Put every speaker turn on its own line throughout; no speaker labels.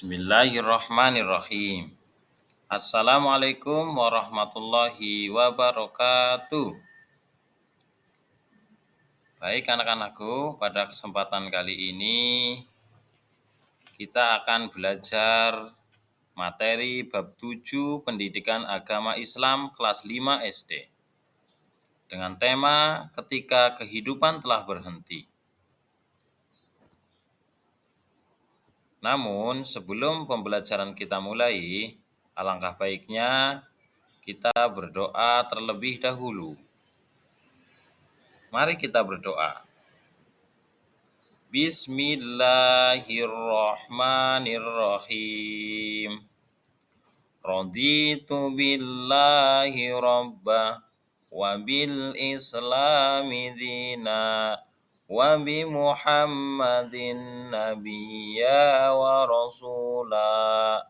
Bismillahirrahmanirrahim. Assalamualaikum warahmatullahi wabarakatuh. Baik anak-anakku, pada kesempatan kali ini kita akan belajar materi bab 7 Pendidikan Agama Islam kelas 5 SD dengan tema Ketika Kehidupan Telah Berhenti. Namun sebelum pembelajaran kita mulai, alangkah baiknya kita berdoa terlebih dahulu. Mari kita berdoa. Bismillahirrahmanirrahim. Raditu billahi rabbah wa bil islami dina wa bi Muhammadin nabiyya wa rasula.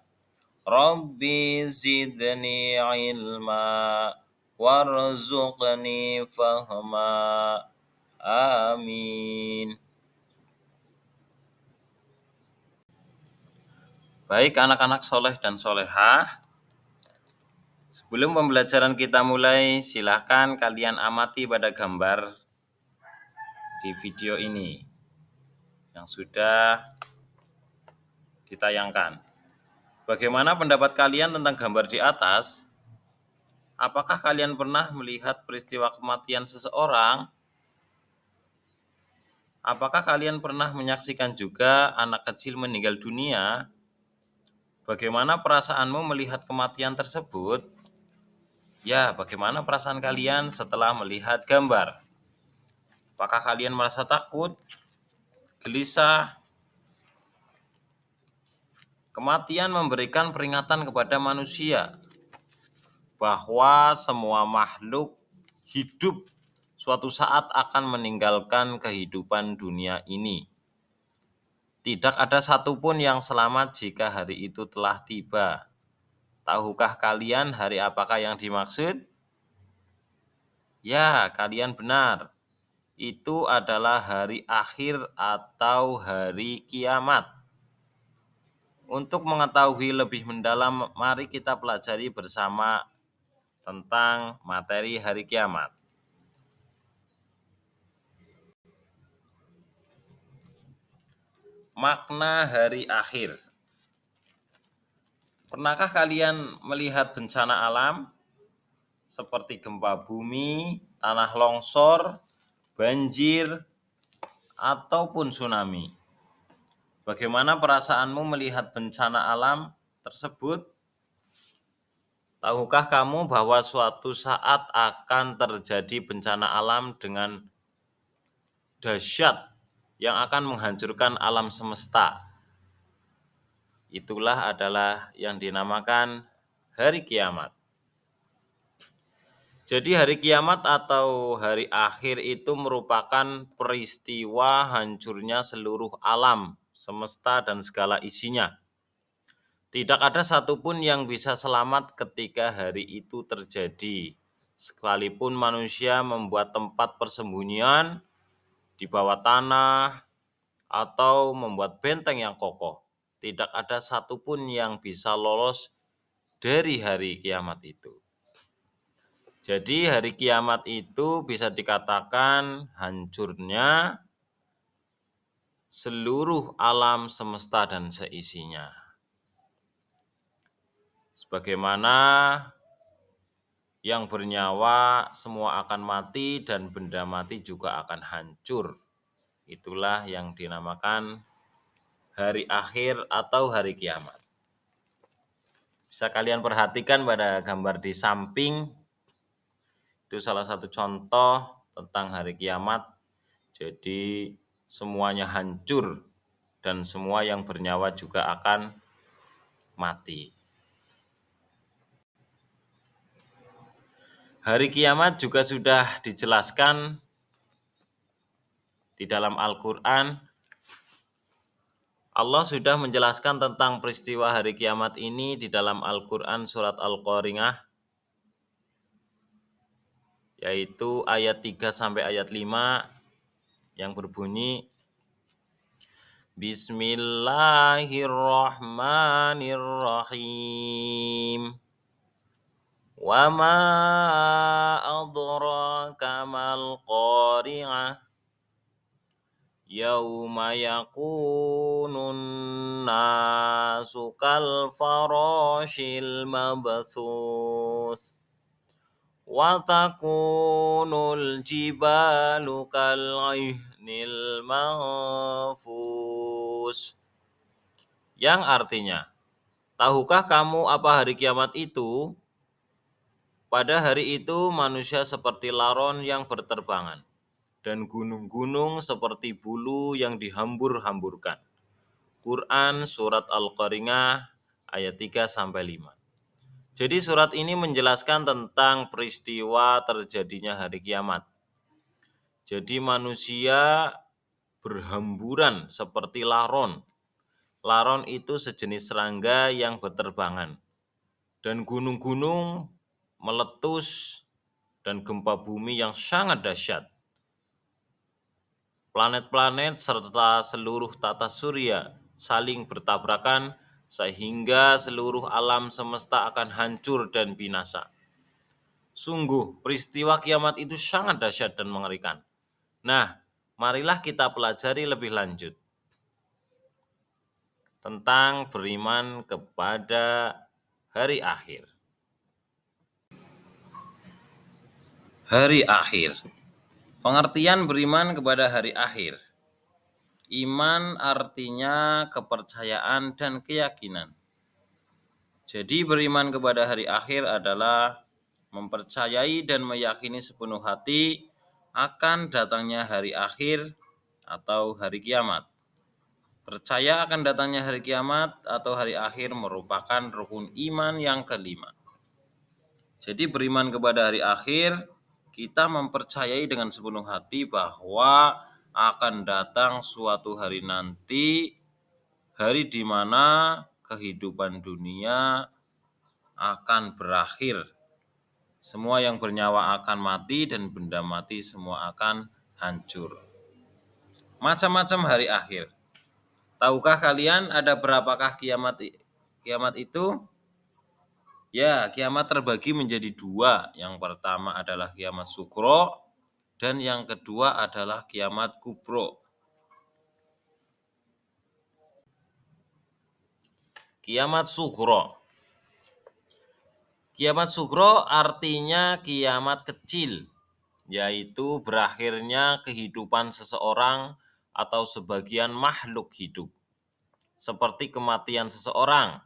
Rabbi zidni ilma warzuqni fahma. Amin. Baik anak-anak soleh dan solehah, sebelum pembelajaran kita mulai, silahkan kalian amati pada gambar di video ini yang sudah ditayangkan. Bagaimana pendapat kalian tentang gambar di atas? Apakah kalian pernah melihat peristiwa kematian seseorang? Apakah kalian pernah menyaksikan juga anak kecil meninggal dunia? Bagaimana perasaanmu melihat kematian tersebut? Ya, bagaimana perasaan kalian setelah melihat gambar? Apakah kalian merasa takut, gelisah? Kematian memberikan peringatan kepada manusia bahwa semua makhluk hidup suatu saat akan meninggalkan kehidupan dunia ini. Tidak ada satupun yang selamat jika hari itu telah tiba. Tahukah kalian hari apakah yang dimaksud? Ya, kalian benar. Itu adalah hari akhir atau hari kiamat. Untuk mengetahui lebih mendalam, mari kita pelajari bersama tentang materi hari kiamat. Makna hari akhir. Pernahkah kalian melihat bencana alam seperti gempa bumi, tanah longsor, banjir, ataupun tsunami? Bagaimana perasaanmu melihat bencana alam tersebut? Tahukah kamu bahwa suatu saat akan terjadi bencana alam dengan dahsyat yang akan menghancurkan alam semesta? Itulah adalah yang dinamakan hari kiamat. Jadi hari kiamat atau hari akhir itu merupakan peristiwa hancurnya seluruh alam semesta dan segala isinya. Tidak ada satupun yang bisa selamat ketika hari itu terjadi. Sekalipun manusia membuat tempat persembunyian di bawah tanah atau membuat benteng yang kokoh, tidak ada satupun yang bisa lolos dari hari kiamat itu. Jadi hari kiamat itu bisa dikatakan hancurnya seluruh alam semesta dan seisinya. Sebagaimana yang bernyawa semua akan mati dan benda mati juga akan hancur. Itulah yang dinamakan hari akhir atau hari kiamat. Bisa kalian perhatikan pada gambar di samping, itu salah satu contoh tentang hari kiamat. Jadi semuanya hancur dan semua yang bernyawa juga akan mati. Hari kiamat juga sudah dijelaskan di dalam Al-Quran. Allah sudah menjelaskan tentang peristiwa hari kiamat ini di dalam Al-Quran surat Al-Qariyah, yaitu ayat 3 sampai ayat 5 yang berbunyi, Bismillahirrahmanirrahim. Wa ma adraka mal qari'ah. Yauma yakunun nasu kal farashil mabthuth. Wa takunul jibalu kal ihnil manfus. Yang artinya, tahukah kamu apa hari kiamat itu? Pada hari itu manusia seperti laron yang berterbangan, dan gunung-gunung seperti bulu yang dihambur-hamburkan. Quran Surat Al-Qaringah ayat 3-5. Jadi surat ini menjelaskan tentang peristiwa terjadinya hari kiamat. Jadi manusia berhamburan seperti laron. Laron itu sejenis serangga yang berterbangan. Dan gunung-gunung meletus dan gempa bumi yang sangat dahsyat. Planet-planet serta seluruh tata surya saling bertabrakan sehingga seluruh alam semesta akan hancur dan binasa. Sungguh, peristiwa kiamat itu sangat dahsyat dan mengerikan. Nah, marilah kita pelajari lebih lanjut tentang beriman kepada hari akhir. Hari akhir. Pengertian beriman kepada hari akhir. Iman artinya kepercayaan dan keyakinan. Jadi beriman kepada hari akhir adalah mempercayai dan meyakini sepenuh hati akan datangnya hari akhir atau hari kiamat. Percaya akan datangnya hari kiamat atau hari akhir merupakan rukun iman yang kelima. Jadi beriman kepada hari akhir, kita mempercayai dengan sepenuh hati bahwa akan datang suatu hari nanti, hari di mana kehidupan dunia akan berakhir. Semua yang bernyawa akan mati dan benda mati semua akan hancur. Macam-macam hari akhir. Tahukah kalian ada berapakah kiamat itu? Ya, kiamat terbagi menjadi dua. Yang pertama adalah kiamat sugro dan yang kedua adalah kiamat kubro. Kiamat sugro. Kiamat sugro artinya kiamat kecil, yaitu berakhirnya kehidupan seseorang atau sebagian makhluk hidup, seperti kematian seseorang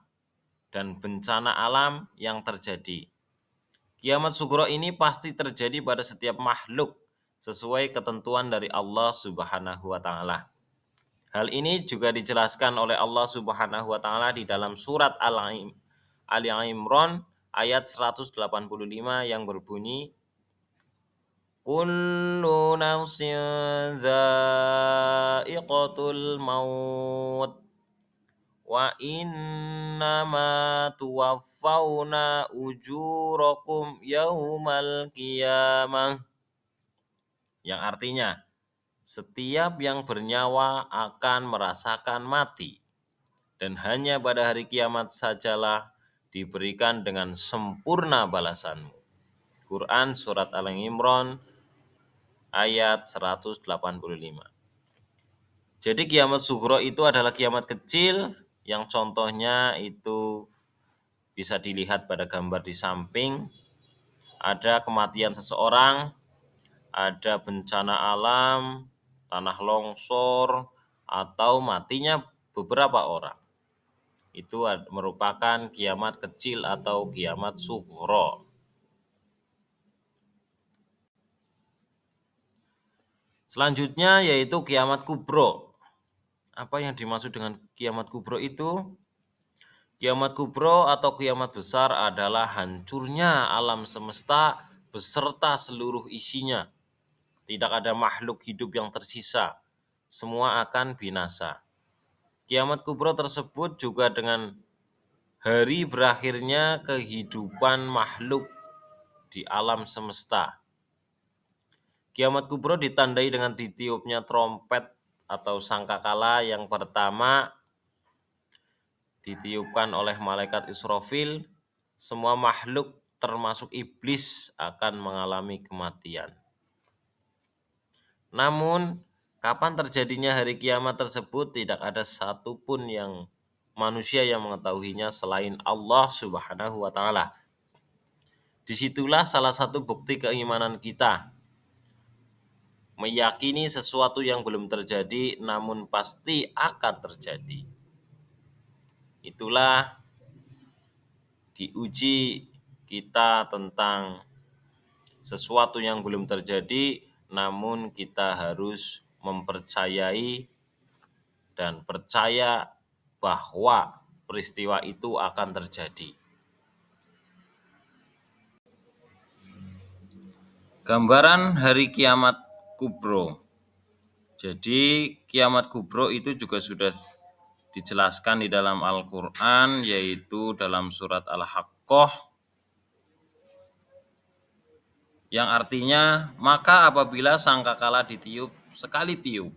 dan bencana alam yang terjadi. Kiamat sugro ini pasti terjadi pada setiap makhluk sesuai ketentuan dari Allah Subhanahu wa taala. Hal ini juga dijelaskan oleh Allah Subhanahu wa taala di dalam surat Ali Imran ayat 185 yang berbunyi, Kullu nafsin dha'iqatul maut wa innama tuwaffawna ujurakum yaumal qiyamah. Yang artinya, setiap yang bernyawa akan merasakan mati, dan hanya pada hari kiamat sajalah diberikan dengan sempurna balasanmu. Quran Surat Al-Imran ayat 185. Jadi kiamat sugro itu adalah kiamat kecil yang contohnya itu bisa dilihat pada gambar di samping. Ada kematian seseorang, ada bencana alam, tanah longsor, atau matinya beberapa orang. Itu merupakan kiamat kecil atau kiamat sugro. Selanjutnya yaitu kiamat kubro. Apa yang dimaksud dengan kiamat kubro itu? Kiamat kubro atau kiamat besar adalah hancurnya alam semesta beserta seluruh isinya. Tidak ada makhluk hidup yang tersisa. Semua akan binasa. Kiamat kubro tersebut juga dengan hari berakhirnya kehidupan makhluk di alam semesta. Kiamat kubro ditandai dengan ditiupnya trompet atau sangkakala yang pertama ditiupkan oleh malaikat Israfil, semua makhluk termasuk iblis akan mengalami kematian. Namun, kapan terjadinya hari kiamat tersebut tidak ada satupun yang manusia yang mengetahuinya selain Allah Subhanahu wa Ta'ala. Disitulah salah satu bukti keimanan kita, meyakini sesuatu yang belum terjadi namun pasti akan terjadi. Itulah diuji kita tentang sesuatu yang belum terjadi, namun kita harus mempercayai dan percaya bahwa peristiwa itu akan terjadi. Gambaran hari kiamat kubro. Jadi kiamat kubro itu juga sudah dijelaskan di dalam Al-Quran, yaitu dalam surat Al-Haqqah, yang artinya, maka apabila sangkakala ditiup sekali tiup,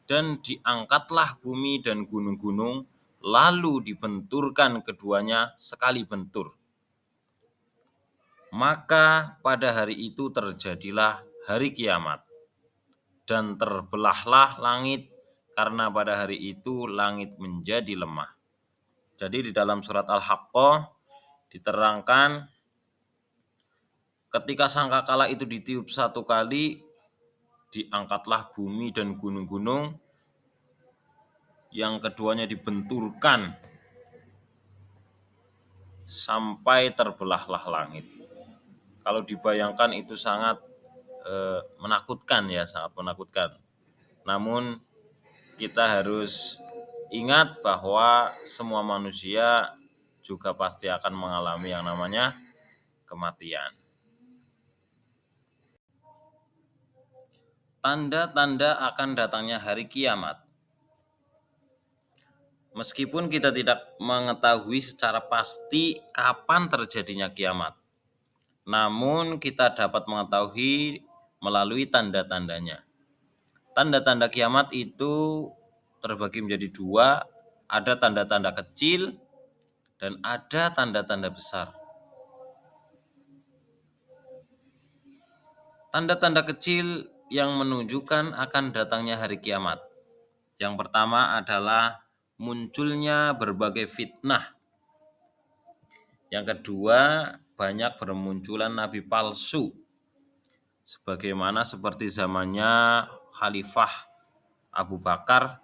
dan diangkatlah bumi dan gunung-gunung, lalu dibenturkan keduanya sekali bentur. Maka pada hari itu terjadilah hari kiamat, dan terbelahlah langit, karena pada hari itu langit menjadi lemah. Jadi di dalam surat Al-Haqqah diterangkan, ketika sangkakala itu ditiup satu kali, diangkatlah bumi dan gunung-gunung, yang keduanya dibenturkan sampai terbelahlah langit. Kalau dibayangkan itu sangat menakutkan ya, sangat menakutkan. Namun kita harus ingat bahwa semua manusia juga pasti akan mengalami yang namanya kematian. Tanda-tanda akan datangnya hari kiamat. Meskipun kita tidak mengetahui secara pasti kapan terjadinya kiamat, namun kita dapat mengetahui melalui tanda-tandanya. Tanda-tanda kiamat itu terbagi menjadi dua, ada tanda-tanda kecil dan ada tanda-tanda besar. Tanda-tanda kecil yang menunjukkan akan datangnya hari kiamat. Yang pertama adalah munculnya berbagai fitnah. Yang kedua, banyak bermunculan nabi palsu. Sebagaimana seperti zamannya Khalifah Abu Bakar,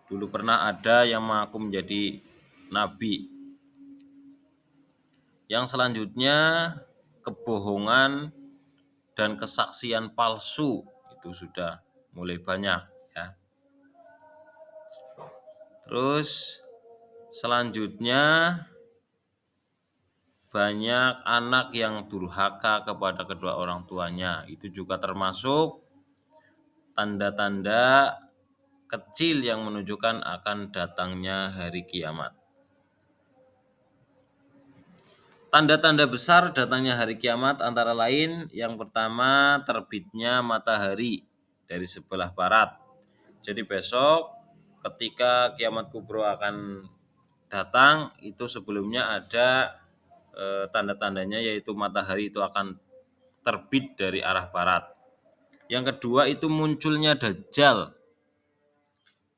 dulu pernah ada yang mengaku menjadi nabi. Yang selanjutnya, kebohongan dan kesaksian palsu itu sudah mulai banyak ya. Terus selanjutnya, banyak anak yang durhaka kepada kedua orang tuanya. Itu juga termasuk tanda-tanda kecil yang menunjukkan akan datangnya hari kiamat. Tanda-tanda besar datangnya hari kiamat antara lain, yang pertama terbitnya matahari dari sebelah barat. Jadi besok ketika kiamat kubro akan datang, itu sebelumnya ada tanda-tandanya, yaitu matahari itu akan terbit dari arah barat. Yang kedua itu munculnya Dajjal,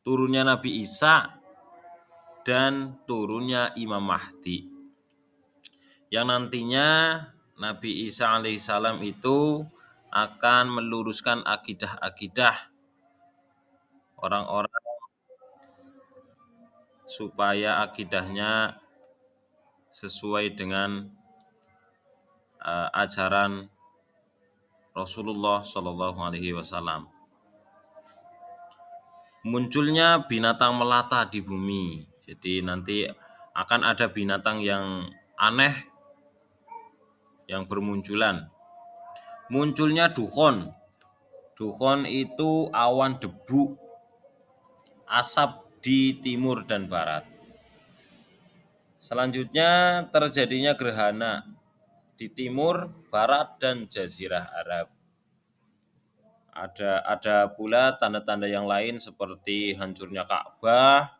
turunnya Nabi Isa, dan turunnya Imam Mahdi. Yang nantinya Nabi Isa alaihissalam itu akan meluruskan akidah-akidah orang-orang supaya akidahnya sesuai dengan ajaran Rasulullah Shallallahu Alaihi Wasallam. Munculnya binatang melata di bumi, jadi nanti akan ada binatang yang aneh yang bermunculan. Munculnya dukhon. Dukhon itu awan debu, asap di timur dan barat. Selanjutnya terjadinya gerhana di timur, barat, dan jazirah Arab. Ada pula tanda-tanda yang lain seperti hancurnya Ka'bah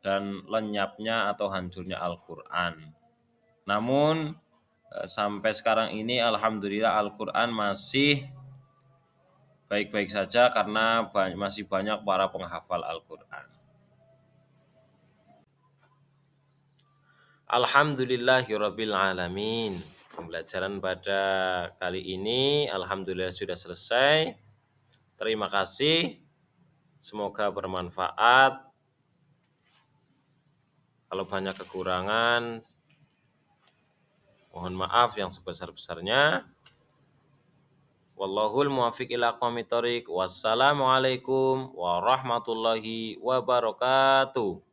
dan lenyapnya atau hancurnya Al-Qur'an. Namun sampai sekarang ini alhamdulillah Al-Qur'an masih baik-baik saja karena masih banyak para penghafal Al-Qur'an. Alhamdulillahirabbil alamin. Pembelajaran pada kali ini alhamdulillah sudah selesai. Terima kasih. Semoga bermanfaat. Kalau banyak kekurangan, mohon maaf yang sebesar-besarnya. Wallahul muwaffiq ila aqwamit thoriq. Wassalamualaikum warahmatullahi wabarakatuh.